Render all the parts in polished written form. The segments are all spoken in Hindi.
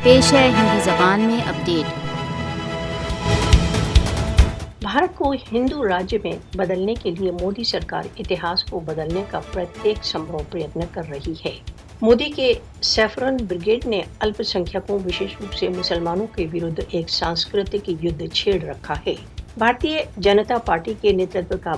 पेश है हिंदी ज़बान में अपडेट। भारत को हिंदू राज्य में बदलने के लिए मोदी सरकार इतिहास को बदलने का प्रत्येक संभव प्रयत्न कर रही है। मोदी के सैफरन ब्रिगेड ने अल्पसंख्यकों, विशेष रूप से मुसलमानों के विरुद्ध एक सांस्कृतिक युद्ध छेड़ रखा है। भारतीय जनता पार्टी के नेतृत्व का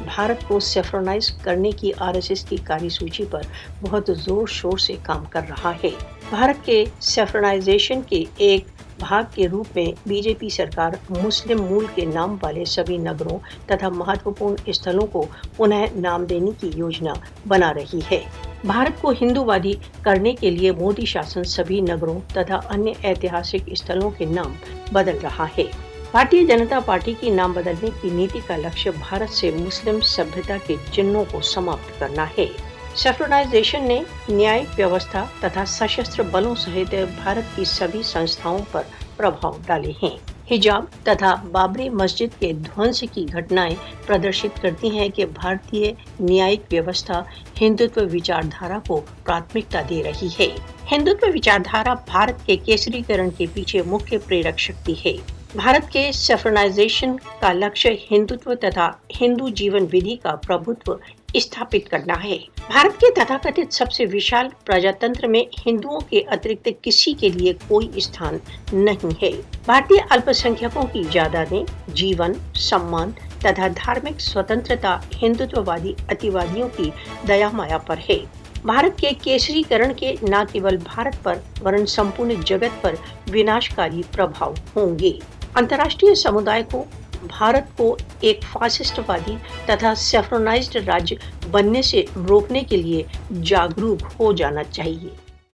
भारत को सेफ्रोनाइज करने की आरएसएस की कार्यसूची पर बहुत जोर शोर से काम कर रहा है। भारत के सेफ्रोनाइजेशन के एक भाग के रूप में बीजेपी सरकार मुस्लिम मूल के नाम वाले सभी नगरों तथा महत्वपूर्ण स्थलों को पुनः नाम देने की योजना बना रही है। भारत को हिंदूवादी करने के लिए मोदी शासन सभी नगरों तथा अन्य ऐतिहासिक स्थलों के नाम बदल रहा है। भारतीय जनता पार्टी की नाम बदलने की नीति का लक्ष्य भारत से मुस्लिम सभ्यता के चिन्हों को समाप्त करना है। सेफ्रोनाइजेशन ने न्यायिक व्यवस्था तथा सशस्त्र बलों सहित भारत की सभी संस्थाओं पर प्रभाव डाले हैं। हिजाब तथा बाबरी मस्जिद के ध्वंस की घटनाएं प्रदर्शित करती हैं कि भारतीय न्यायिक व्यवस्था हिंदुत्व विचारधारा को प्राथमिकता दे रही है। हिंदुत्व विचारधारा भारत के केसरीकरण के पीछे मुख्य प्रेरक शक्ति है। भारत के सेफ्रोनाइजेशन का लक्ष्य हिंदुत्व तथा हिंदू जीवन विधि का प्रभुत्व स्थापित करना है। भारत के तथाकथित सबसे विशाल प्रजातंत्र में हिंदुओं के अतिरिक्त किसी के लिए कोई स्थान नहीं है। भारतीय अल्पसंख्यकों की आजादी, जीवन, सम्मान तथा धार्मिक स्वतंत्रता हिंदुत्ववादी अतिवादियों की दया माया पर है। भारत के केसरीकरण के न केवल भारत पर वरन संपूर्ण जगत पर विनाशकारी प्रभाव होंगे। अंतर्राष्ट्रीय समुदाय को भारत को एक फासिस्टवादी तथा सेफ्रोनाइज्ड राज्य बनने से रोकने के लिए जागरूक हो जाना चाहिए।